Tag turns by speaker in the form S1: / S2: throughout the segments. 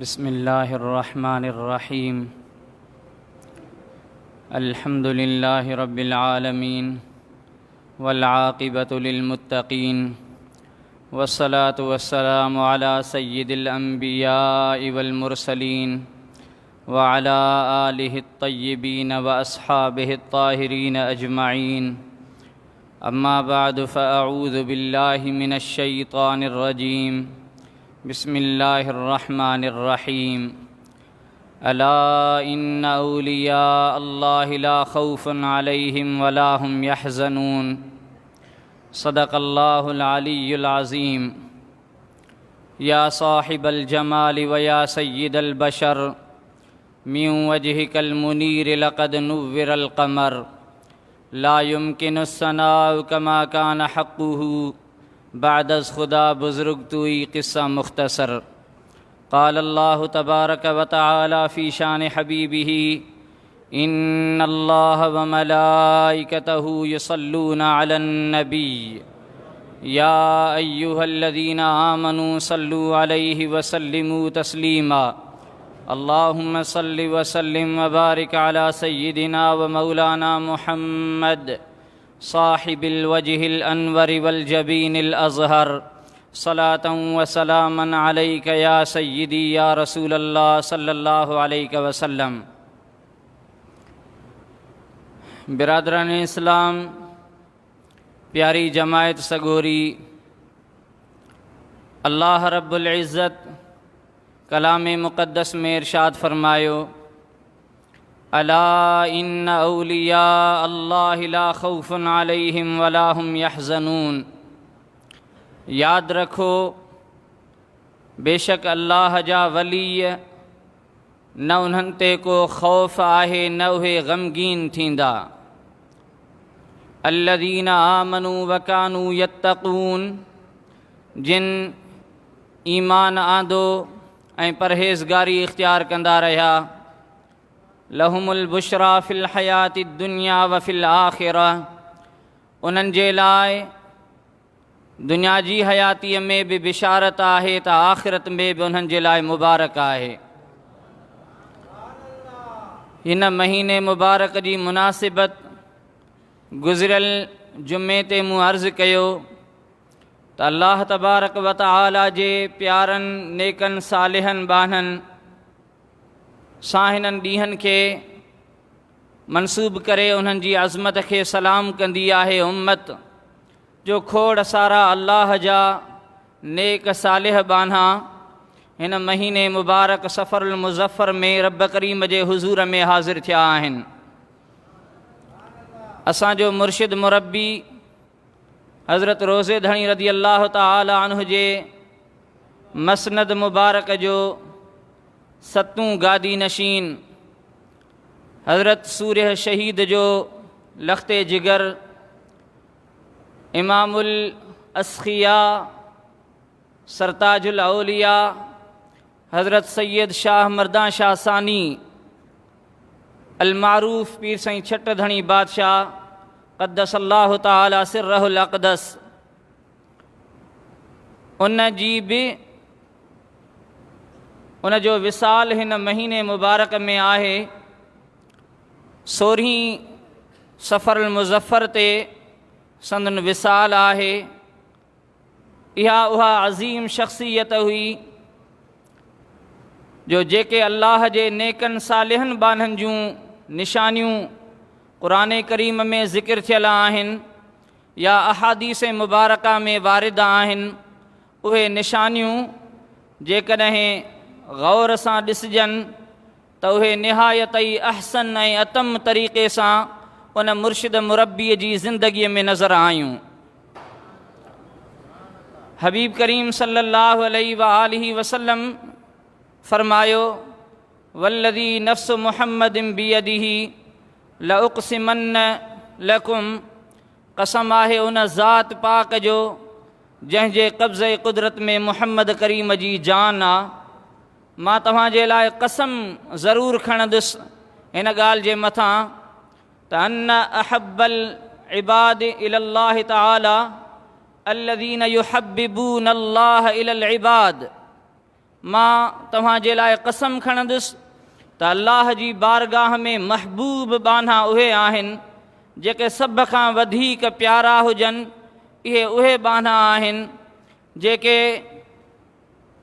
S1: بسم اللہ الرحمن الرحیم الحمد للہ رب العالمین والعاقبۃ للمتقین والصلاة والسلام علی سید الانبیاء والمرسلین وعلی آلہ الطیبین واصحابہ الطاہرین اجمعین اما بعد فاعوذ باللہ من الشیطان الرجیم بسم اللہ الرحمن الرحیم الا ان اولیاء اللہ لا خوف علیہم ولا هم یحزنون صدق اللہ العلی العظیم یا صاحب الجمال ویا سید البشر من وجهک المنیر لقد نور القمر لا يمكن الثناء كما كان حقه بعد از خدا بزرگ توئی قصہ مختصر قال اللہ تبارک و تعالی فی شان حبیبہ ان اللہ وملائکتہ یصلون علی النبی یا ایہا الذین آمنوا صلوا علیہ وسلموا تسلیما اللہم صل وسلم وبارک علی سیدنا ومولانا محمد صاحب الوجہ الانور والجبین الازہر صلاۃ و سلاما علیک یا سیدی یا رسول اللہ صلی اللہ علیہ وسلم۔ برادران اسلام، پیاری جماعت سگوری، اللہ رب العزت کلام مقدس میں ارشاد فرمایو الا ان اولیاء اللہ لا خوف علیہم ولا هم یحزنون، یاد رکھو بے شک اللہ جا ولی نہ انہن تے کو خوف آہے نہ اہے غمگین تھیندا، الذین آمنوا وکانوا یتقون، جن ایمان آندو ऐं परहेज़गारी इख़्तियार कंदा रहिया، लहुमुल बुशरा फ़िल हयाति दुनिया व फ़िल आख़िरा, उन्हनि जे लाइ दुनिया जी हयातीअ में बि बिशारत आहे त आख़िरत में बि उन्हनि जे लाइ मुबारक आहे। हिन महीने मुबारक जी मुनासिबत गुज़िरियल जुमे ते मूं अर्ज़ु कयो त अल्लाह तबारक व तआला जे प्यारनि नेकनि सालिहनि बाननि सां हिननि ॾींहंनि खे मनसूब करे उन्हनि जी अज़मत खे सलाम कंदी आहे उम्मत, जो खोड़ सारा अल्लाह जा नेक सालिह बाना हिन महीने मुबारक सफ़रुल मुज़फ़र में रब करीम जे हुज़ूर में हाज़िर थिया आहिनि। असांजो मुर्शिद मुरब्बी हज़रत रोज़े धणी रज़ी अल्लाह तआला अन्हु जे मसनद मुबारक जो सतूं गादी नशीन हज़रत सूर्य शहीद जो लख़्ते जिगर इमामुल अस्खिया सरताजुल औलिया हज़रत सैयद शाह मर्दां शाह सानी अलमारूफ़ पीर साईं छट धणी बादशाह क़द्दसल्लाहु तआला सिर्रहुल अक़दस, उन जी बि उन जो विसाल हिन महीने मुबारक में आहे। 16 सफ़रुल मुज़फ़र ते संदन विसाल आहे। इहा उहा अज़ीम शख़्सियत हुई जो जेके अल्लाह जे नेकनि सालिहनि बाननि जूं निशानियूं क़ुरान करीम में ज़िक्र थियल आहिनि या अहादीस मुबारका में वारिद आहिनि, उहे निशानियूं जेकॾहिं गौर सां ॾिसजनि त उहे निहायत ई अहसन ऐं अतम तरीक़े सां उन मुर्शिद मुरब्बीअ जी ज़िंदगीअ में नज़र आयूं। हबीब करीम सल्लल्लाहु अलैहि व आलिहि वसल्लम फरमायो वल्लज़ी नफ़्स मुहम्मदिन बियदिही लउक़सिमन्न लकुम, कसम आहे उन ज़ात पाक जो जंहिंजे क़ब्ज़े क़ुदरत में मुहम्मद करीम जी जान आ, मां तव्हां जे लाइ कसम ज़रूरु खणंदुसि हिन ॻाल्हि जे मथां त अन्न अहब्बल इबाद इलल्लाहि तआला अल्लज़ीन युहब्बिबून अल्लाह इलल इबाद, मां तव्हांजे लाइ कसम खणंदुसि त अल्लाह जी बारगाह में महबूब बाना उहे आहिनि जेके सभ खां वधीक प्यारा हुजनि। इहे उहे बाना आहिनि जेके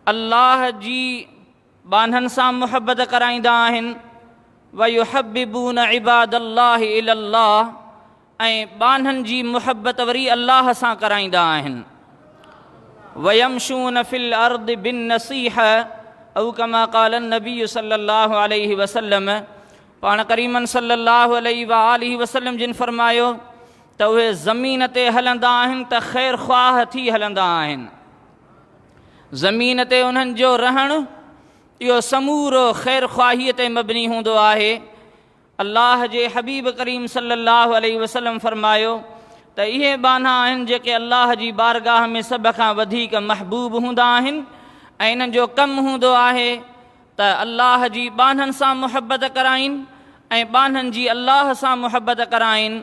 S1: अल्लाह जी बाननि सां मुहबत कराईंदा आहिनि। वयुहब्बिबून इबादल्लाहि इलल्लाह, ऐं बाननि जी मुहबत वरी अल्लाह सां कराईंदा आहिनि। वयमशून फिल अर्द बिन नसीह औ कमा क़ाल नबी सल्लल्लाहु अलैहि वसल्लम, पाण करीमन सल्लल्लाहु अलैहि वालिहि वसल्लम जिन फरमायो त उहे ज़मीन ते हलंदा आहिनि त ख़ैर ख़्वाह थी हलंदा आहिनि। ज़मीन ते उन्हनि जो रहणु इहो समूरो ख़ैर ख़्वाहीअ ते मबनी हूंदो आहे। अल्लाह जे हबीब करीम सल्लल्लाहु अलैहि वसल्लम फरमायो त इहे बाना आहिनि जेके अल्लाह जी बारगाह में सभ खां वधीक महबूब हूंदा आहिनि ऐं इन्हनि जो कमु हूंदो आहे त अल्लाह जी बाननि सां मुहबत कराइनि ऐं बाननि जी अल्लाह सां मुहबत कराइनि।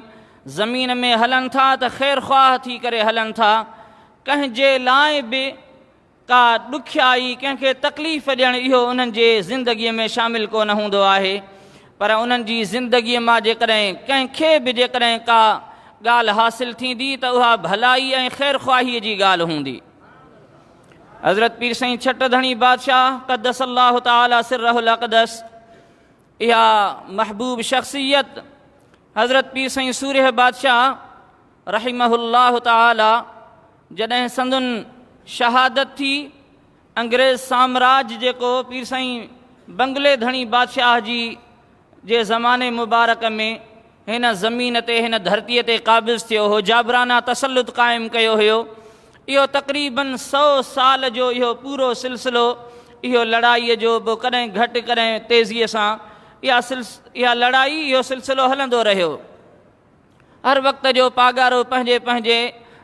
S1: ज़मीन में हलनि था त ख़ैर ख़्वाह थी करे हलनि था। कंहिंजे लाइ बि का ॾुखियाई, कंहिंखे तकलीफ़ ॾियणु इहो उन्हनि जे ज़िंदगीअ में शामिलु कोन हूंदो आहे। पर उन्हनि जी ज़िंदगीअ मां जेकॾहिं कंहिंखे बि जेकॾहिं का ॻाल्हि हासिलु थींदी त उहा भलाई ऐं ख़ैर ख़्वाहीअ जी ॻाल्हि हूंदी। हज़रत पीर साईं छट धणी बादशाह क़द्दस अल्लाह ताला सिर्रहुल अक़दस, इहा महबूब शख़्सियत हज़रत पीर साईं सूर्य बादशाह रहिमहुल्लाह ताला जॾहिं संदुन शहादत थी, अंग्रेज़ साम्राज्य जेको पीर साईं बंगले धणी बादशाह जी जे ज़माने मुबारक में हिन ज़मीन ते हिन धरतीअ ते क़ाबिज़ थियो हो, जाबराना तसल्लुत क़ाइमु कयो हुयो। इहो तक़रीबन 100 साल जो इहो पूरो सिलसिलो, इहो लड़ाईअ जो बि कॾहिं घटि कॾहिं तेज़ीअ सां इहा लड़ाई, इहो सिलसिलो हलंदो रहियो। हर वक़्त जो पागारो पंहिंजे पंहिंजे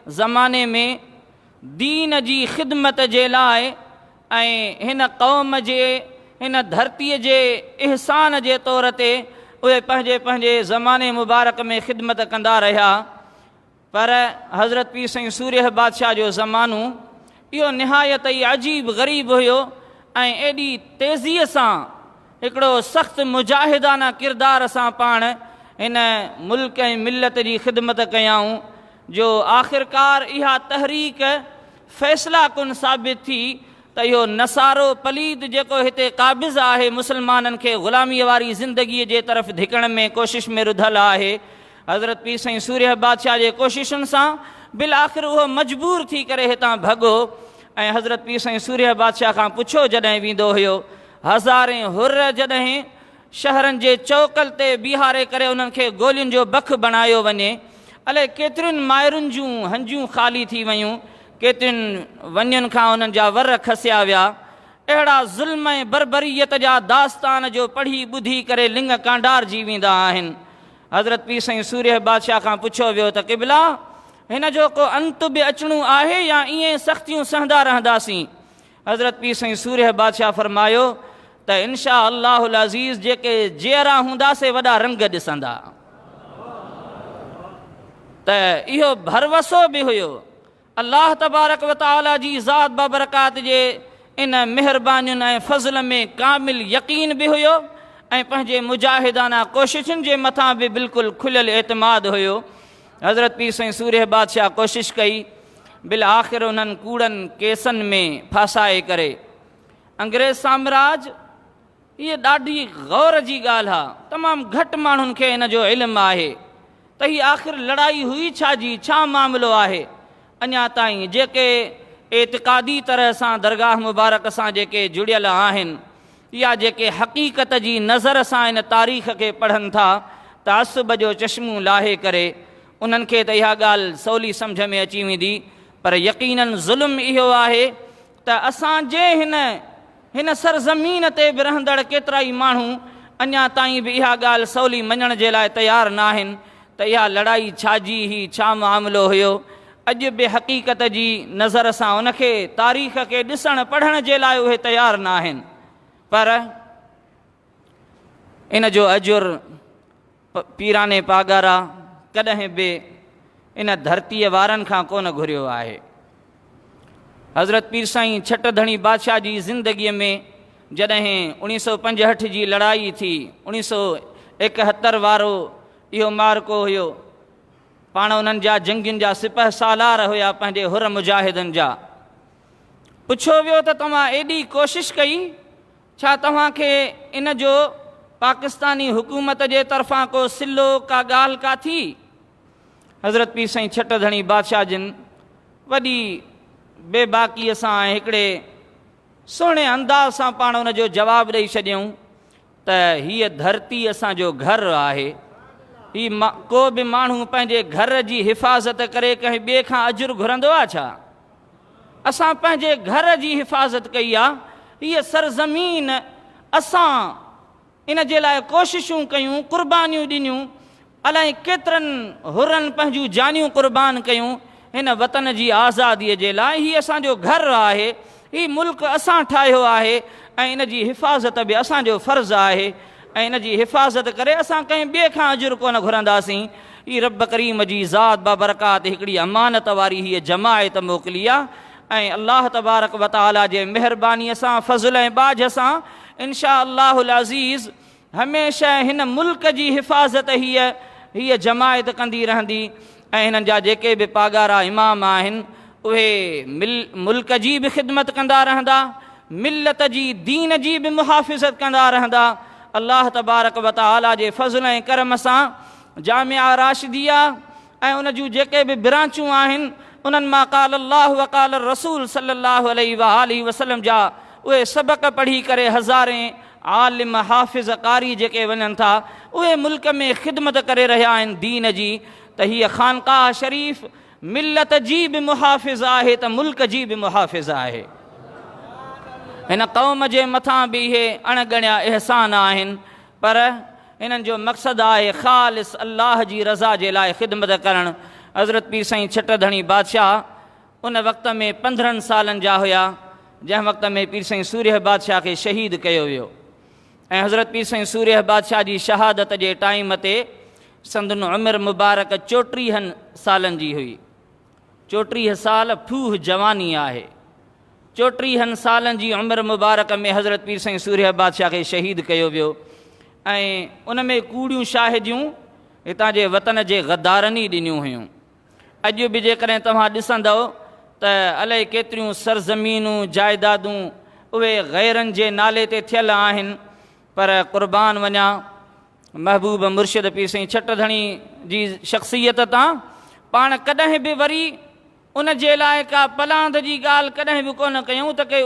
S1: ज़माने में दीन जी ख़िदमत जे लाइ ऐं हिन क़ौम जे, हिन धरतीअ जे इहसान जे तौर ते उहे पंहिंजे पंहिंजे ज़माने मुबारक में ख़िदमत कंदा रहिया। पर हज़रत पीर साईं सूर्य बादशाह जो ज़मानो इहो निहायत ई अजीब ग़रीब हुयो ऐं एॾी तेज़ीअ सां हिकिड़ो सख़्तु मुजाहिदाना किरदार सां पाण हिन मुल्क ऐं मिलत जी ख़िदमत कयाऊं जो आख़िरकार इहा तहरीक फ़ैसिला कुन साबित थी त इहो नसारो पलीद जेको हिते क़ाबिज़ आहे मुसलमाननि खे ग़ुलामीअ वारी ज़िंदगीअ जे तरफ़ धिकण में कोशिश में रुधल आहे। हज़रत पीर साईं सूर्य बादशाह जे कोशिशुनि सां बिल आख़िर उहो मजबूर थी करे हितां भॻो ऐं हज़रत पीर साईं सूर्य बादशाह खां पुछो जॾहिं वेंदो हुयो, हज़ारे हुर जॾहिं शहरनि जे चौकल ते बीहारे करे उन्हनि खे गोलियुनि जो बख बणायो वञे, अलाए केतिरियुनि माइरुनि जूं हंजूं ख़ाली थी वयूं, केतिरियुनि वञनि खां उन्हनि जा वर खसिया विया। अहिड़ा ज़ुल्म ऐं बरबरीयत जा दास्तान जो पढ़ी ॿुधी करे लिंग कांडार जी वेंदा आहिनि। हज़रत पीर साईं सूर्य बादशाह खां पुछियो वियो त क़िबला, हिन जो को अंत बि अचणो आहे या ईअं सख़्तियूं सहंदा रहंदासीं? हज़रत पीर साईं सूर्य बादशाह फरमायो त इंशा अल्लाहुल अज़ीज़ जेके जेरा हूंदासीं वॾा रंग ॾिसंदा। त इहो भरवसो बि हुयो अल्लाह तबारक व तआला जी ज़ात बाबरकात जे इन महिरबानियुनि ऐं फज़ल में कामिल यकीन बि हुयो ऐं पंहिंजे मुजाहिदाना कोशिशुनि जे मथां बि बिल्कुलु खुलियल एतमाद हुयो। हज़रत पीर साईं सूर्य बादशाह कोशिशि कई, बिल आख़िर उन्हनि कूड़नि केसनि में फासाए करे अंग्रेज़ साम्राज्य, इहा ॾाढी ग़ौर जी ॻाल्हि आहे, तमामु घटि माण्हुनि खे इन जो इल्मु आहे त हीअ आख़िर लड़ाई हुई छा जी, छा मामिलो आहे। अञा ताईं जेके एतिक़ादी तरह सां दरगाह मुबारक सां जेके जुड़ियल आहिनि या जेके हक़ीक़त जी नज़र सां इन तारीख़ खे पढ़नि था तासुब जो चश्मो लाहे करे, उन्हनि खे त इहा ॻाल्हि सवली सम्झ में अची वेंदी। पर यकीनन ज़ुल्म इहो आहे त असांजे हिन सरज़मीन ते बि रहंदड़ केतिरा ई माण्हू अञा ताईं बि इहा ॻाल्हि सवली मञण जे लाइ तयारु न आहिनि त इहा लड़ाई छाजी हुई, छा मामिलो हुयो। अॼु बि हक़ीक़त जी नज़र सां उनखे तारीख़ खे ॾिसण पढ़ण जे लाइ उहे तयारु न आहिनि। पर इन जो अजुर पीराने पागारा कॾहिं बि इन धरतीअ वारनि खां कोन घुरियो आहे। हज़रत पीर साईं छट धणी बादशाह जी ज़िंदगीअ में जॾहिं 1965 जी लड़ाई थी, 1971 वारो इहो मारको हुयो, पाण उन्हनि जा जंगियुनि जा सिपह सालार हुया पंहिंजे हुर मुजाहिदनि जा। पुछो वियो त तव्हां एॾी कोशिशि कई, छा तव्हांखे इन जो पाकिस्तानी हुकूमत जे तरफ़ां को सिलो का ॻाल्हि का थी? हज़रत पीर साईं छट धणी बादशाह जिन वॾी बेबाकीअ सां हिकिड़े सुहिणे अंदाज़ सां पाण उन जो जवाबु ॾेई छॾियऊं त हीअ धरती असांजो घरु आहे। को बि माण्हू पंहिंजे घर जी हिफ़ाज़त करे कंहिं ॿिए खां अजुर घुरंदो आहे छा? असां पंहिंजे घर जी हिफ़ाज़त कई आहे। हीअ सरज़मीन असां इन जे लाइ कोशिशूं कयूं, क़ुर्बानियूं ॾिनियूं, अलाए केतिरनि हुरनि पंहिंजूं जानियूं क़ुर्बान कयूं हिन वतन जी आज़ादीअ जे लाइ। हीअ असांजो घरु आहे, हीउ मुल्क असां ठाहियो आहे ऐं इन जी हिफ़ाज़त बि असांजो फ़र्ज़ु आहे ऐं इन जी हिफ़ाज़त करे असां कंहिं ॿिए खां अजुर कोन घुरंदासीं। हीअ रब करीम जी ज़ात बाबरकात हिकिड़ी अमानत वारी हीअ जमायत मोकिली आहे ऐं अल्लाह तबारक व तआला जे महिरबानीअ सां, फज़ल ऐं बाझ सां इंशा अल्लाहुल अज़ीज़ हमेशह हिन मुल्क जी हिफ़ाज़त हीअ जमायत कंदी रहंदी ऐं हिननि जा जेके बि पागारा इमाम आहिनि उहे मुल्क जी बि ख़िदमत कंदा रहंदा, मिलत जी दीन जी बि मुहाफ़िज़त कंदा रहंदा। अल्लाह तबारक व तआला जे फज़ल ऐं करम सां जामिया राशिदिया ऐं उन जूं जेके बि ब्रांचूं आहिनि उन्हनि मां क़ाल अल्लाह व क़ाल रसूल सल्लल्लाहु अलैहि वसल्लम जा उहे सबक़ पढ़ी करे हज़ारे आलिम हाफ़िज़ कारी जेके वञनि था उहे मुल्क में ख़िदमत करे रहिया आहिनि दीन जी। त हीअ ख़ानक़ाह शरीफ़ मिलत जी बि मुहाफ़िज़ आहे त मुल्क जी बि मुहाफ़िज़ आहे। हिन क़ौम जे मथां बि इहे अणगणिया एहसान आहिनि, पर हिननि जो मक़सदु आहे ख़ालिस अल्लाह जी रज़ा जे लाइ ख़िदमत करणु। हज़रत पीर साईं छट धणी बादशाह उन वक़्त में 15 सालनि जा हुया जंहिं वक़्त में पीर साईं सूर्य बादशाह खे शहीद कयो वियो ऐं हज़रत पीर साईं सूर्य बादशाह जी शहादत जे टाइम ते संदन उमिरि मुबारक 34 सालनि जी हुई। 34 साल फूह जवानी आहे। 34 सालनि जी उमिरि मुबारक में हज़रत पीर साईं सूर्य बादशाह खे शहीद कयो वियो ऐं उन में कूड़ियूं शाहिदियूं हितां जे वतन जे गद्दारनि ॾिनियूं हुयूं। अॼु बि जेकॾहिं तव्हां ॾिसंदव त अलाए केतिरियूं सरज़मीनूं जाइदादूं उहे गैरनि जे नाले ते थियल आहिनि, पर क़ुर्बान वञा महबूब मुर्शिद पीर साईं छट धणी जी शख़्सियत तां पाण कॾहिं बि वरी उन जे लाइ का पलांद जी ॻाल्हि कॾहिं बि कोन कयूं त के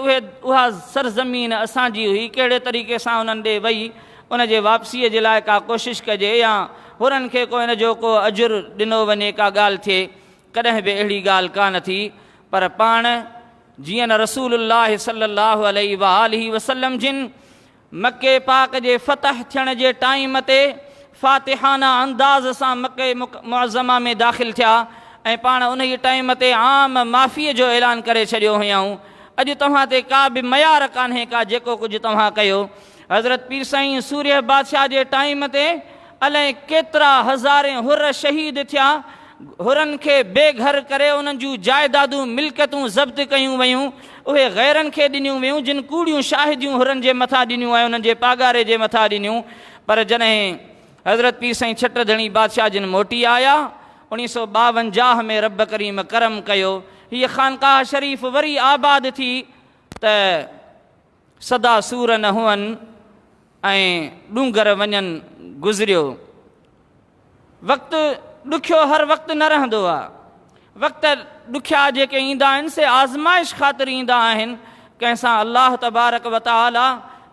S1: उहा सरज़मीन असांजी हुई, कहिड़े तरीक़े सां उन्हनि ॾे वई उन जे वापसीअ जे लाइ का कोशिशि कजे या हुरनि खे को इन जो को अजुर ॾिनो वञे, का ॻाल्हि थिए, कॾहिं बि अहिड़ी ॻाल्हि कान थी। पर पाण जीअं न रसूलुल्लाह सल्लल्लाहु अलैहि वसल्लम जिन मके पाक जे फ़तह थियण जे टाइम ते फ़ातिहाना अंदाज़ सां मके मुअज़्ज़मा में दाख़िल थिया ऐं पाण उन ई टाइम ते आम माफ़ीअ जो ऐलान करे छॾियो हुयऊं। अॼु तव्हां ते का बि मयार कान्हे का जेको कुझु तव्हां कयो। हज़रत पीर साईं सूर्य बादशाह जे टाइम ते अलाए केतिरा हज़ारे हुर शहीद थिया, हुरनि खे बेघर करे उन्हनि जूं जाइदादूं मिल्कियतूं ज़ब्त कयूं वयूं, उहे गैरनि खे ॾिनियूं वयूं जिन कूड़ियूं शाहिदियूं हुरनि जे मथां ॾिनियूं ऐं उन्हनि जे पागारे जे मथां ॾिनियूं। पर जॾहिं हज़रत पीर साईं छट धणी बादशाह जिन मोटी आया 1952 में रब करीम करम कयो, हीअ ख़ानक़ाह शरीफ़ वरी आबाद थी त सदा सूर न हुअनि ऐं ॾूंगर वञनि गुज़रियो। वक़्तु ॾुखियो हर वक़्तु न रहंदो आहे। वक़्त ॾुखिया जेके ईंदा आहिनि से आज़माइश ख़ातिर ईंदा आहिनि। कंहिंसां अल्लाह तबारक व तआला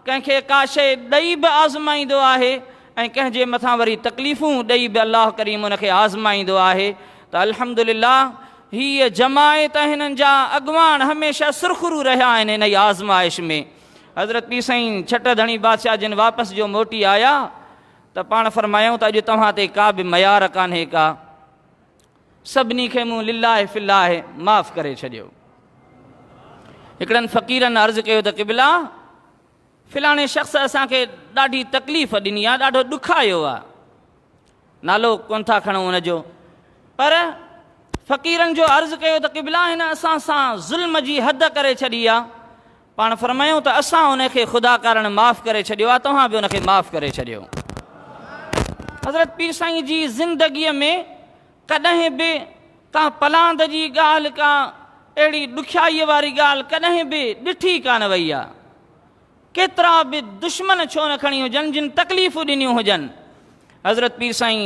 S1: कंहिंखे का शइ ॾेई बि आज़माईंदो आहे ऐं कंहिंजे मथां वरी तकलीफ़ूं ॾेई बि अल्लाह करीम उनखे आज़माईंदो आहे। त अल्हम्दुलिल्लाह हीअ जमायत हिननि जा अॻुवान हमेशह सुरख़ुरू रहिया आहिनि हिन ई आज़माइश में। हज़रत पीर साईं छट धणी बादशाह जिन वापसि जो मोटी आया त पाण फरमायूं त अॼु तव्हां ते का बि मयार कान्हे का, सभिनी खे मूं लिल्लाह फिल्लाह माफ़ करे छॾियो। हिकिड़नि फ़क़ीरनि अर्ज़ु कयो त क़िबला फ़िलाणे शख़्स असांखे ॾाढी तकलीफ़ ॾिनी आहे, ॾाढो ॾुखायो आहे, नालो कोन था खणूं हुनजो, पर फ़क़ीरनि जो अर्ज़ु कयो त क़िबला हिन असां सां ज़ुल्म जी हद करे छॾी आहे, पाण फ़रमायूं त असां उनखे ख़ुदा कारण माफ़ करे छॾियो आहे, तव्हां बि उनखे माफ़ करे छॾियो। हज़रत पीर साईं जी ज़िंदगीअ में कॾहिं बि का पलांद जी ॻाल्हि, का अहिड़ी ॾुखियाईअ वारी ॻाल्हि कॾहिं बि ॾिठी कान वई आहे। केतिरा बि दुश्मन छो न खणी हुजनि, जिन तकलीफ़ूं ॾिनियूं हुजनि, हज़रत पीर साईं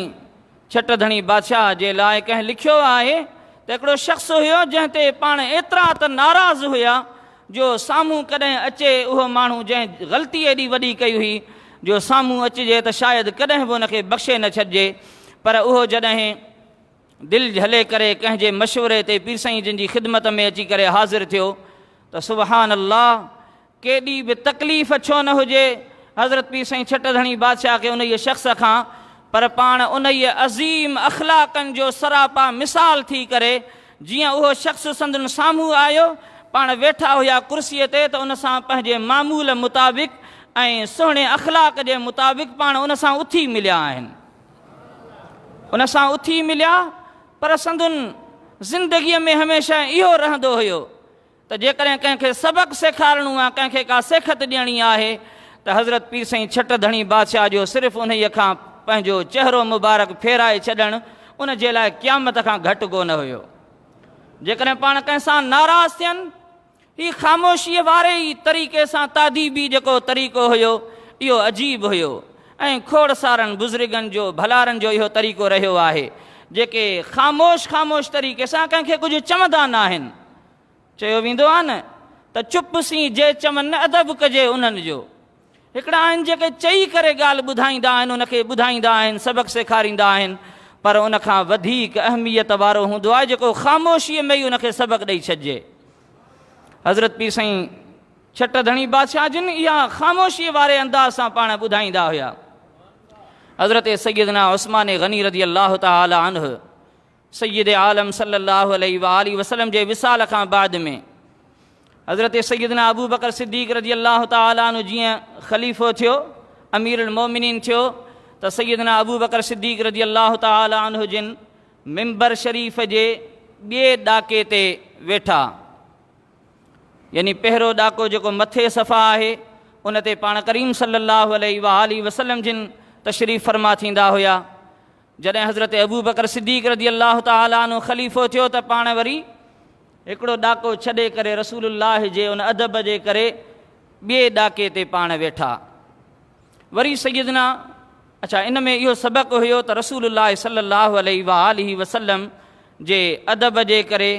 S1: छट धणी बादशाह जे लाइ कंहिं लिखियो आहे त हिकिड़ो शख़्स हुयो जंहिं ते पाण एतिरा त नाराज़ हुया जो साम्हूं कॾहिं अचे उहो माण्हू जंहिं ग़लती एॾी वॾी कई हुई जो साम्हूं अचिजे त शायदि कॾहिं बि उनखे बख़्शे न छॾिजे, पर उहो जॾहिं दिलि झले करे कंहिंजे मशवरे ते पीर साईं जिन जी ख़िदमत में अची करे हाज़िर थियो त सुबहान अल्लाह, केॾी बि तकलीफ़ छो न हुजे, हज़रत पीर साईं छट धणी बादशाह खे उन शख़्स खां, पर पाण उन अज़ीम अख़लाक़नि जो सरापा मिसाल थी करे जीअं उहो शख़्स संदन साम्हूं आयो, पाण वेठा हुया कुर्सीअ ते, त उन सां पंहिंजे मामूल मुताबिक़ ऐं सुहिणे अख़लाक़ जे मुताबिक़ पाण उन सां उथी मिलिया आहिनि, उन सां उथी मिलिया। पर संदन ज़िंदगीअ में हमेशह इहो रहंदो हुयो त जेकॾहिं कंहिंखे सबक़ु सेखारिणो आहे, कंहिंखे का सेखत ॾियणी आहे, त हज़रत पीर साईं छट धणी बादशाह जो सिर्फ़ु उन खां पंहिंजो चहिरो मुबारक फेराए छॾणु उन जे लाइ क़यामत खां घटि कोन हुयो। जेकॾहिं पाण कंहिंसां नाराज़ थियनि, हीउ ख़ामोशीअ वारे ई तरीक़े सां तादीबी जेको तरीक़ो हुयो इहो अजीब हुयो, ऐं खोड़सारनि बुज़ुर्गनि जो भलारनि जो इहो तरीक़ो रहियो आहे, जेके ख़ामोश तरीक़े सां कंहिंखे कुझु चवंदा न आहिनि। चयो वेंदो आहे न त चुप सी जे चवनि न अदब कजे उन्हनि जो। हिकिड़ा आहिनि जेके चई करे ॻाल्हि ॿुधाईंदा आहिनि, उनखे ॿुधाईंदा आहिनि, सबक़ु सेखारींदा आहिनि, पर उनखां वधीक अहमियत वारो हूंदो आहे जेको ख़ामोशीअ में ई उनखे सबक़ु ॾेई छॾिजे। हज़रत पीर साईं छट धणी बादशाह जिन इहा ख़ामोशीअ वारे अंदाज़ सां पाण ॿुधाईंदा हुया। हज़रत सैयदना उस्मान गनी रज़ी अल्लाह तआला अन्हु सैयद आलम सल्लल्लाहु अलैहि वसल्लम जे विसाल खां बाद में हज़रत सैयदना अबू बकर सिद्दीक़ रज़ी अल्लाह तआला अन्हु जीअं ख़लीफ़ो थियो, अमीरुल मोमिनीन थियो, त सैयदना अबू बकर सिद्दीक़ रज़ी अल्लाह तआला अन्हु जिन मिंबर शरीफ़ जे ॿिए ॾाके ते वेठा, यानी पहिरियों ॾाको जेको मथे सफ़ा आहे उन ते पाण करीम सल्लल्लाहु अलैहि वसल्लम जिन तशरीफ़ फरमा थींदा हुया। जॾहिं हज़रत अबू बकर सिद्दीक़ रज़ी अल्लाह तआला अन्हु ख़लीफ़ो थियो त पाण वरी हिकिड़ो ॾाको छॾे करे रसूलुल्लाह जे उन अदब जे करे ॿिए ॾाके ते पाण वेठा। वरी सैयदना इन में इहो सबक़ु हुयो त रसूलुल्लाह सल्लल्लाहु अलैहि वसल्लम जे अदब जे करे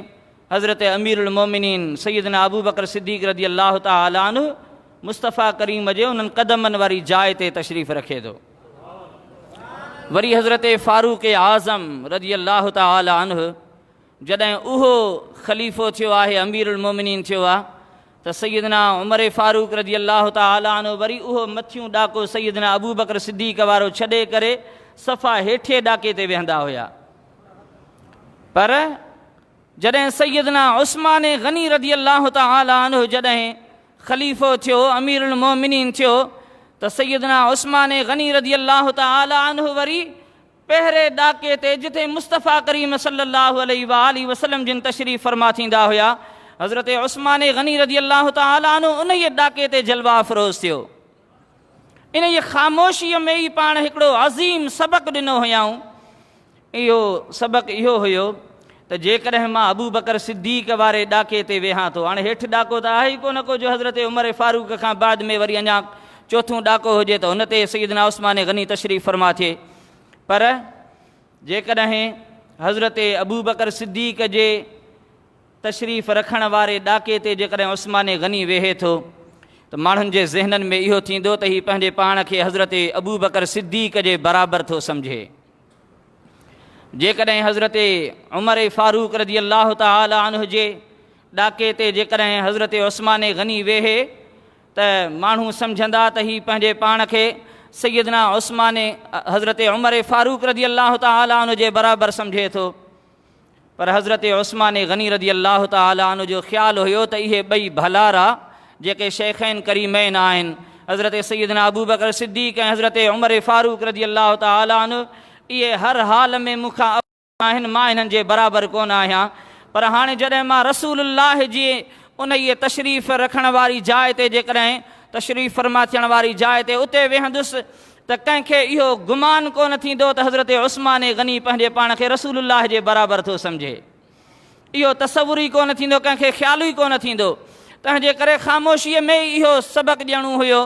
S1: हज़रत अमीरुल मोमिनीन सैयदना अबू बकर सिद्दीक़ रज़ी अल्लाह तआला अन्हु मुस्तफ़ा करीम जे उन्हनि क़दमनि वारी जाइ ते तशरीफ़ रखे थो। वरी हज़रत फ़ारूक़ आज़म रज़ी अल्लाह तआला अन्हु जॾहिं उहो ख़लीफ़ो थियो आहे, अमीरुल मोमिनीन थियो आहे, त सैयदना उमर फ़ारूक़ रज़ी अल्लाह तआला अन्हु वरी उहो मथियूं ॾाको सैयदना अबू बकर सिद्दीक़ वारो छॾे करे सफ़ा हेठे ॾाके ते वेहंदा हुया। पर जॾहिं सैयदना उस्मान गनी रज़ी अल्लाह तआला अन्हु जॾहिं ख़लीफ़ो थियो, अमीरुल मोमिनीन थियो, त सैयदना उस्मान गनी रज़ी अल्लाह तआला अन्हु वरी पहिरें ॾाके ते जिथे मुस्तफ़ा करीम सल्लल्लाहु अलैहि वसल्लम जिन तशरीफ़ फरमा थींदा हुया, हज़रत उस्मान गनी रज़ी अल्लाह तआला अन्हु उन ॾाके ते जलवा अफ़रोज़ थियो। इन ख़ामोशीअ में ई पाण हिकिड़ो अज़ीम सबक़ु ॾिनो हुयाऊं। इहो सबक़ु इहो हुयो त जेकॾहिं मां अबू बकर सिद्दीक़ वारे ॾाके ते वेहां थो, हाणे हेठि ॾाको त आहे ई कोन को जो हज़रत उमर फ़ारूक़ खां बाद में वरी अञा चोथों ॾाको हुजे त हुन ते सैयदना उस्मान गनी तशरीफ़ फरमा थिए, पर जेकॾहिं हज़रत अबू बकर सिद्दीक़ जे तशरीफ़ रखण वारे ॾाके ते जेकॾहिं उस्मान गनी वेहे थो त माण्हुनि जे ज़हननि में इहो थींदो त हीउ पंहिंजे पाण खे हज़रत अबू बकर सिद्दीक़ जे बराबरि थो सम्झे। जेकॾहिं हज़रत उमर फ़ारूक़ रज़ी अल्लाह तआला अन्हु जे ॾाके ते जेकॾहिं हज़रत उस्मान गनी वेहे त माण्हू सम्झंदा त हीउ पंहिंजे पाण खे सैयदना उस्मान हज़रत उमर फ़ारूक़ रज़ी अल्लाह तआला अन्हु जे बराबरि सम्झे थो, पर हज़रत उस्मान गनी रज़ी अल्लाह तआला अन्हु जो ख़्यालु हुयो त इहे ॿई भलारा जेके शेखैन करीमैन आहिनि, हज़रत सैयदना अबू बकर सिद्दीक़ ऐं हज़रत उमर फ़ारूक़ रज़ी अल्लाह तआला अन्हु, इहे हर हाल में मूंखां आहिनि, मां हिननि जे बराबरि कोन आहियां। पर हाणे जॾहिं मां रसूलुल्लाह जी उन इहे तशरीफ़ रखण वारी जाइ ते जेकॾहिं तशरीफ़ फरमा थियण वारी जाइ ते उते वेहंदुसि त कंहिंखे इहो गुमान कोन थींदो त हज़रत उस्मान गनी पंहिंजे पाण खे रसूलुल्लाह जे बराबरि थो सम्झे। इहो तसवुर ई कोन थींदो, कंहिंखे ख़्यालु ई कोन थींदो। तंहिंजे करे ख़ामोशीअ में ई इहो सबक़ु ॾियणो हुयो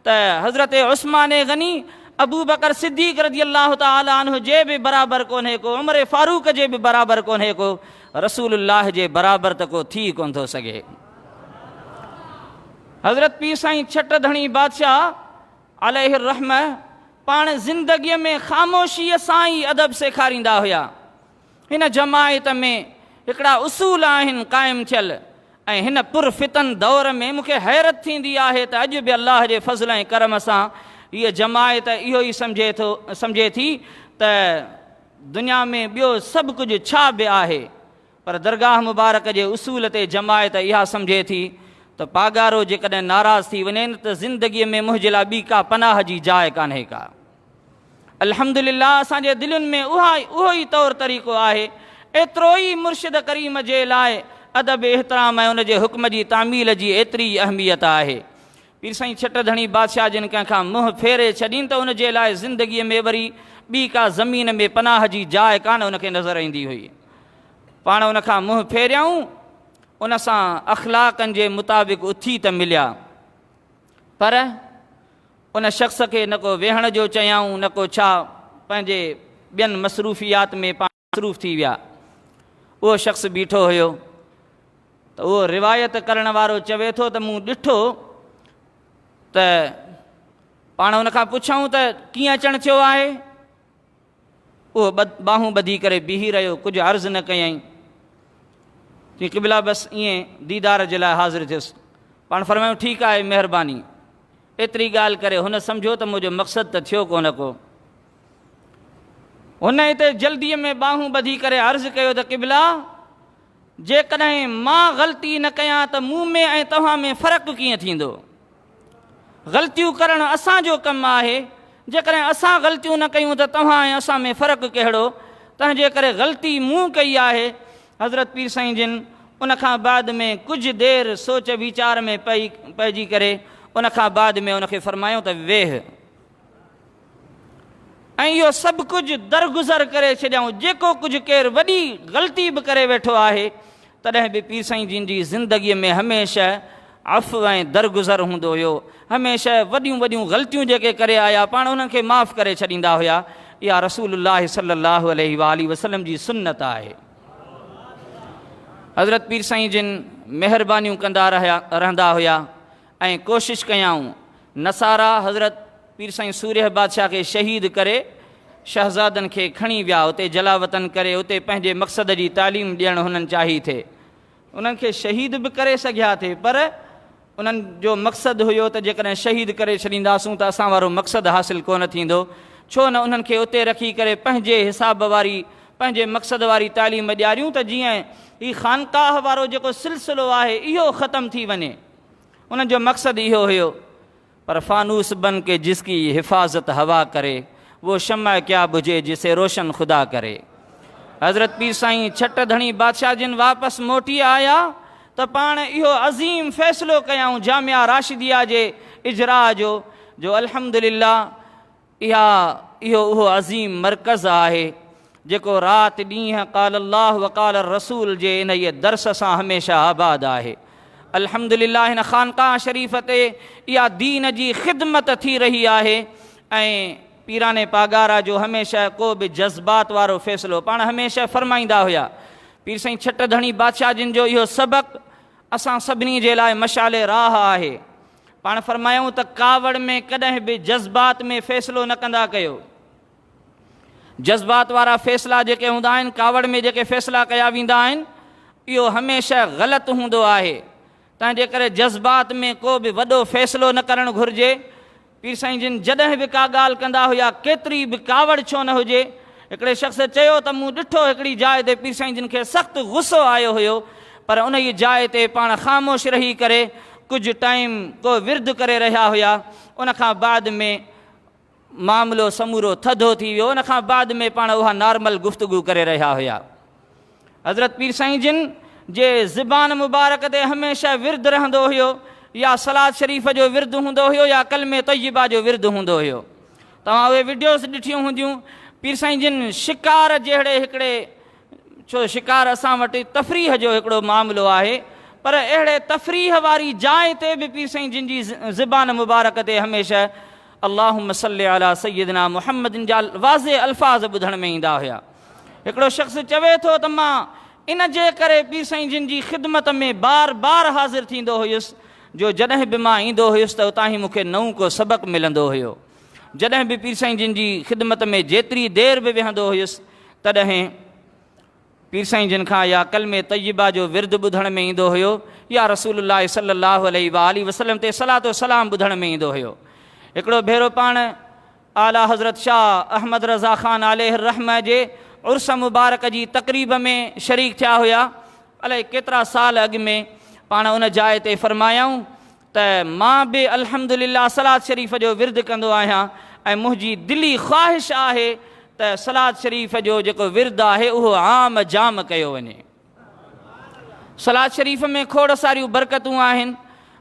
S1: त हज़रत उस्मान गनी अबू बकर सिद्दीक़ रज़ी अल्लाह ताला अन्हु जे बि बराबरि कोन्हे को, उमर फारूक जे बि बराबरि कोन्हे को, रसूलुल्लाह जे बराबरि त को थी कोन थो सघे। हज़रत पीर साईं छट धणी बादशाह अलैहि रहम पाण ज़िंदगीअ में ख़ामोशीअ सां ई अदब सेखारींदा हुया। हिन जमायत में हिकिड़ा उसूल आहिनि क़ाइमु थियल, ऐं हिन पुरफ़ितन दौर में मूंखे हैरत थींदी आहे त अॼु बि अल्लाह जे फज़ल ऐं करम सां हीअ जमायत इहो ई सम्झे थी त दुनिया में ॿियो सभु कुझु छा बि आहे, पर दरगाह मुबारक जे उसूल ते जमायत इहा सम्झे थी त पागारो जेकॾहिं नाराज़ थी वञे त ज़िंदगीअ में मुंहिंजे लाइ ॿी का पनाह जी जाइ कान्हे का। अल्हम्दुलिल्लाह असांजे दिलुनि में उहो ई तौर तरीक़ो आहे। एतिरो ई मुर्शिद करीम जे लाइ अदब एहतराम ऐं उन जे हुक्म जी तामील जी एतिरी अहमियत आहे। पीर साईं छट धणी बादशाह जिन कंहिंखां मुंहुं फेरे छॾीनि त उन जे लाइ ज़िंदगीअ में वरी ॿी का ज़मीन में पनाह जी जाइ कान उनखे नज़र ईंदी हुई। पाण उनखां मुंहुं फेरियऊं, उन सां अख़लाक़नि जे मुताबिक़ उथी त मिलिया, पर उन शख़्स खे न को वेहण जो चयाऊं, न को छा, पंहिंजे ॿियनि मसरूफ़ियात में पाण मसरूफ़ थी विया। उहो शख़्स बीठो हुयो त उहो रिवायत करण वारो चवे थो त मूं ॾिठो त पाण उनखां पुछऊं त कीअं अचणु थियो आहे। उहो बाहूं ॿधी करे बीही रहियो, कुझु अर्ज़ु न कयईं। चई क़िबला बसि ईअं दीदार जे लाइ हाज़िर थियुसि। पाण फरमायूं ठीकु आहे, महिरबानी। एतिरी ॻाल्हि करे हुन सम्झो त मुंहिंजो मक़सदु त थियो कोन को। हुन हिते जल्दीअ में बाहूं ॿधी करे अर्ज़ु कयो त क़िबला, जेकॾहिं मां ग़लती न कयां त मूं में ऐं तव्हां में फ़र्क़ु कीअं थींदो। ग़लतियूं करणु असांजो कमु आहे, जेकॾहिं असां ग़लतियूं न कयूं त तव्हां ऐं असां में फ़र्क़ु कहिड़ो। तंहिंजे करे ग़लती मूं कई आहे। हज़रत पीर साईं जिन उनखां बाद में कुझु देरि सोच वीचार में पइजी करे उनखां बाद में उनखे फरमायूं त वेह, ऐं इहो सभु कुझु दरगुज़र करे छॾियऊं। जेको कुझु केरु वॾी ग़लती बि करे वेठो आहे, तॾहिं बि पीर साईं जिन जी ज़िंदगीअ में हमेशह अफ़ु ऐं दरगुज़र हूंदो हुयो। हमेशह वॾियूं वॾियूं ग़लतियूं जेके करे आया पाण उन्हनि खे माफ़ु करे छॾींदा हुया। इहा रसूलुल्लाह सल्लल्लाहु अलैहि वालैहि वसल्लम जी सुन्नत आहे। हज़रत पीर साईं जिन महिरबानियूं कंदा रहंदा हुया ऐं कोशिशि कयाऊं। नसारा हज़रत पीर साईं सूर्य बादशाह खे शहीद करे शहज़ादनि खे खणी विया, उते जलावतन करे उते पंहिंजे मक़सद जी तालीम ॾियणु हुननि चाही थे। उन्हनि खे शहीद बि करे सघिया थे, पर उन्हनि जो मक़सदु हुयो त जेकॾहिं शहीद करे छॾींदासूं त असां वारो मक़सदु हासिलु कोन थींदो। छो न उन्हनि खे उते रखी करे पंहिंजे हिसाब वारी, पंहिंजे मक़सद वारी तालीम ॾियारियूं त जीअं ही ख़ानकाह वारो जेको सिलसिलो आहे इहो ख़तमु थी वञे। उन्हनि जो मक़सदु इहो हुयो। पर फ़ानूस बन के जिसकी हिफ़ाज़त हवा करे, वो शम्मा क्या बुझे जिसे रोशन खुदा करे। हज़रत पीर साईं छट धणी बादशाह जिन वापसि मोटी आया त पाण इहो अज़ीम फ़ैसिलो कयऊं जामिया राशिदिया जे इजरा जो अल्हम्दुलिल्लाह इहो उहो अज़ीम मर्कज़ आहे जेको राति ॾींहं क़ाल अल्लाह व क़ाल रसूल जे इन इहे दर्स सां हमेशह आबाद आहे। अल्हम्दुलिल्लाह हिन ख़ानकाह शरीफ़ ते इहा दीन जी ख़िदमत थी रही आहे। ऐं पीराने पागारा जो हमेशह को बि जज़्बात वारो फ़ैसिलो पाण हमेशह फ़रमाईंदा हुया। पीर साईं छट धणी बादशाह जिन जो इहो सबक़ु असां सभिनी जे लाइ मशाले राह आहे। पाण फ़रमायूं त कावड़ में कॾहिं बि जज़्बात में फ़ैसिलो न कंदा कयो। जज़्बात वारा फ़ैसिला जेके हूंदा आहिनि, कावड़ में जेके फ़ैसिला कया वेंदा आहिनि, इहो हमेशह ग़लति हूंदो आहे। तंहिंजे करे जज़्बात में को बि वॾो फ़ैसिलो न करणु घुरिजे। पीर साईं जिन जॾहिं बि का ॻाल्हि कंदा हुया, केतिरी बि कावड़ छो न हुजे। हिकिड़े शख़्स चयो त मूं ॾिठो हिकिड़ी जाइ ते पीर साईं जिन खे सख़्तु गुस्सो आयो हुयो, पर उन ई जाइ ते पाण ख़ामोश रही करे कुझु टाइम को विर्द करे रहिया हुया। उनखां बाद में मामिलो समूरो थधो थी वियो। उन खां बाद में पाण उहा नॉर्मल गुफ़्तगू करे रहिया हुया। हज़रत पीर साईं जिन जे ज़ुबान मुबारक ते हमेशह विर्द रहंदो हुयो, या सलाद शरीफ़ जो विर्द हूंदो हुयो, या कलमे तय्यबा जो विर्द हूंदो हुयो। तव्हां उहे वीडियोस ॾिठियूं हूंदियूं। पीर साईं जिन शिकार जहिड़े हिकिड़े, छो शिकार असां वटि तफ़रीह जो हिकिड़ो मामिलो आहे, पर अहिड़े तफ़रीह वारी जाइ ते बि पीर साईं जिन जी ज़ुबान मुबारक ते हमेशह अल्लाहुम्म सल्लि अला सय्यदना मुहम्मदिन जा वाज़े अल्फाज़ ॿुधण में ईंदा हुया। हिकिड़ो शख़्स चवे थो त मां इन जे करे पीर साईं जिन जी ख़िदमत में बार बार हाज़िर थींदो हुयुसि, जो जॾहिं बि मां ईंदो हुयुसि त उतां ई मूंखे नओं को सबक़ु मिलंदो हुयो। जॾहिं बि पीर साईं जिन जी ख़िदमत में जेतिरी देरि बि विहंदो हुयुसि, तॾहिं पीर साईं जिन खां या कलमे तय्यबा जो विर्द ॿुधण में ईंदो हुयो, या रसूलुल्लाह सल्लल्लाहु अलैहि वसल्लम ते सलातो सलाम ॿुधण में ईंदो हुयो। हिकिड़ो भेरो पाण आला हज़रत शाह अहमद रज़ा ख़ान अलैहि रहम जे उर्स मुबारक जी तक़रीब में शरीक थिया हुया। अलाए केतिरा साल अॻु में पाण उन जाइ ते फ़रमायाऊं त मां बि अल्हम्दुलिल्लाह सलाद शरीफ़ जो विर्द कंदो आहियां, ऐं मुंहिंजी दिली ख़्वाहिश आहे त सलाद शरीफ़ जो जेको विर्द आहे उहो आम जाम कयो वञे। सलाद शरीफ़ में खोड़ सारियूं बरकतूं आहिनि।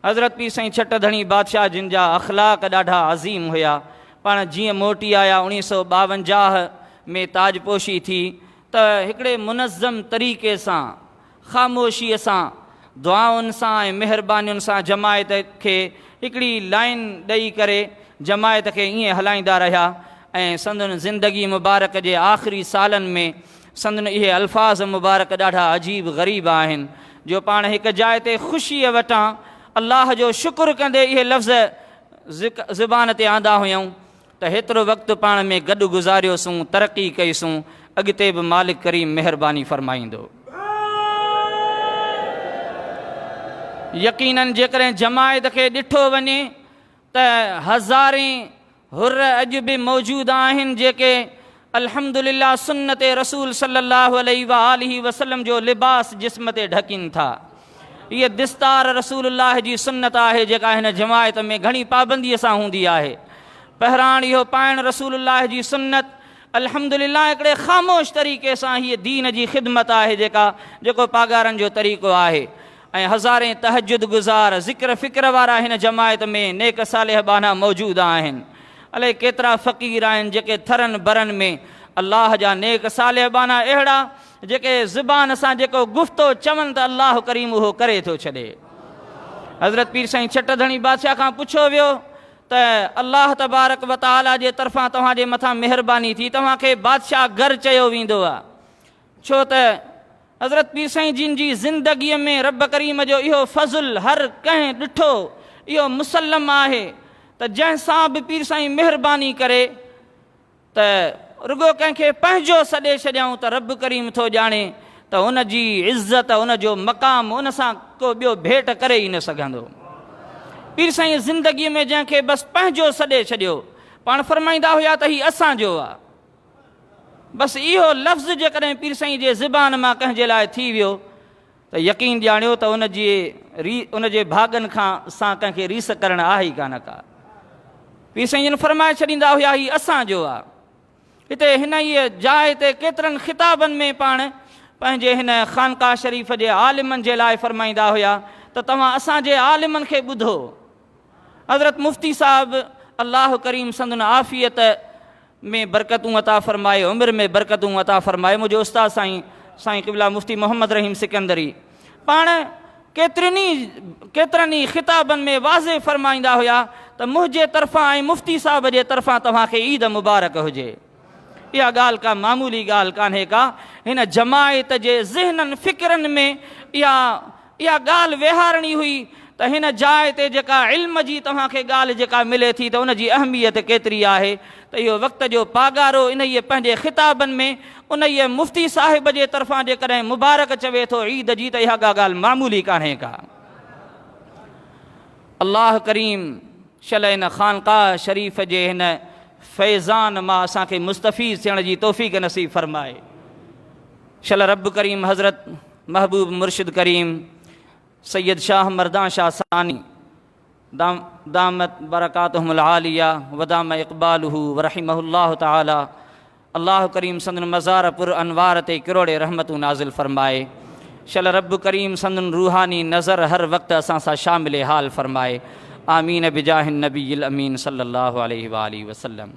S1: हज़रत पीर साईं छट धणी बादशाह जिन जा अख़लाक़ ॾाढा अज़ीम हुया। पाण जीअं मोटी आया 1952 में ताजपोशी थी, त हिकिड़े मुनज़्ज़म तरीक़े सां ख़ामोशीअ सां दुआउनि सां ऐं महिरबानियुनि सां जमायत खे हिकिड़ी लाइन ॾेई करे जमायत खे ईअं हलाईंदा रहिया। ऐं संदन ज़िंदगी मुबारक जे आख़िरी सालनि में संदन इहे अल्फाज़ मुबारक ॾाढा अजीब ग़रीब आहिनि, जो पाण हिकु जाइ ते ख़ुशीअ वटां अल्लाह जो शुक्र कंदे इहे लफ़्ज़ ज़ुबान ते आंदा हुयऊं त हेतिरो वक़्तु पाण में गॾु गुज़ारियोसूं, तरक़ी कईसूं, अॻिते बि मालिक करीम महिरबानी फ़रमाईंदो। यकीनन जेकॾहिं जमायत खे ॾिठो वञे त हज़ारे हुर अॼु बि मौजूदु आहिनि, जेके अल्हम्दुलिल्लाह सुन्नत रसूल सल्लल्लाहु अलैहि वसल्लम जो लिबास जिस्म ते ढकिन था। इहा दिस्तार रसूलुल्लाह जी सुन्नत आहे, जेका हिन जमायत में घणी पाबंदीअ सां हूंदी आहे। पहिराण इहो पाइण रसूलुल्लाह जी सुन्नत, अल्हम्दुलिल्लाह हिकिड़े ख़ामोश तरीक़े सां हीअ दीन जी ख़िदमत आहे, जेको पागारनि जो तरीक़ो आहे। ऐं हज़ारे तहजुद गुज़ार ज़िक्र फ़िक्र वारा हिन जमायत में नेक सालेह बाना मौजूदु आहिनि। अलाए केतिरा फ़क़ीर आहिनि जेके थरनि बरनि में अल्लाह जा नेक सालेह बाना अहिड़ा, जेके ज़ुबान सां जेको गुफ़्तो चवनि त अल्लाह करीम उहो करे थो छॾे। हज़रत पीर साईं छट धणी बादशाह खां पुछियो वियो त अल्लाह तबारक व तआला जे तरफ़ां तव्हांजे मथां महिरबानी थी, तव्हांखे बादशाह घर चयो वेंदो आहे, छो त हज़रत पीर साईं जिन जी ज़िंदगीअ में रब करीम जो इहो फज़ुल हर कंहिं ॾिठो, इहो मुसलम आहे त जंहिंसां बि पीर साईं महिरबानी करे त रुगो कंहिंखे पंहिंजो सॾे छॾियऊं त रब करीम थो ॼाणे त उन जी इज़त, उन जो मक़ाम उन सां को ॿियो भेट करे ई न सघंदो। पीर साईं ज़िंदगीअ में जंहिंखे बसि पंहिंजो सॾे छॾियो, पाण फरमाईंदा हुया त हीउ असांजो आहे। बसि इहो लफ़्ज़ जेकॾहिं पीर साईं जे ज़ुबान मां कंहिंजे लाइ थी वियो त यकीन ॼाणियो त उन जे भाॻनि खां सां कंहिंखे रीस करणु आहे ई कान का। पीर साईं जन फरमाए छॾींदा हुया हीउ असांजो आहे। हिते हिन इहे जाइ ते केतिरनि ख़िताबनि में पाण पंहिंजे हिन ख़ानकाह शरीफ़ जे आलिमनि जे लाइ फरमाईंदा हुया त तव्हां असांजे आलिमनि खे ॿुधो। हज़रत मुफ़्ती साहिबु अल्लाह करीम संदन आफ़ियत में बरकतूं अता फ़रमाए, उमिरि में बरकतूं अता फ़रमाए। मुंहिंजो उस्ताद साईं क़िबला मुफ़्ती मोहम्मद रहीम सिकंदरी पाण केतिरनि ई ख़िताबनि में वाज़े फ़रमाईंदा हुया त मुंहिंजे तरफ़ां ऐं मुफ़्ती साहिब जे तरफ़ां तव्हांखे ईद मुबारक हुजे। इहा ॻाल्हि का मामूली ॻाल्हि कान्हे का। हिन जमायत जे ज़हननि फ़िक्रनि में इहा ॻाल्हि वेहारणी हुई त हिन जाइ ते जेका इल्म जी तव्हांखे ॻाल्हि जेका मिले थी त उन जी अहमियत केतिरी आहे, त इहो वक़्त जो पागारो इन इहे पंहिंजे ख़िताबनि में उन इहे मुफ़्ती साहिब जे तरफ़ां जेकॾहिं मुबारक चवे थो ईद जी, त इहा ॻाल्हि मामूली कान्हे का। अल्लाह करीम शल इन ख़ानकाह शरीफ़ जे हिन फैज़ान मां असांखे मुस्तफ़ीज़ थियण जी तौफ़ीक़ नसीब फ़रमाए। शल रब करीम हज़रत महबूब मुर्शिद करीम सैयद शाह मर्दान शाह सानी دامت برکاتہم العالیہ ودام اقبالہ ورحمہ اللہ تعالی۔ اللہ کریم سندن مزار پر انوارت کروڑے رحمت نازل فرمائے۔ شل رب کریم سندن روحانی نظر ہر وقت اساں سا شامل حال فرمائے۔ آمین بجاہ النبی الامین صلی اللہ علیہ وآلہ وسلم۔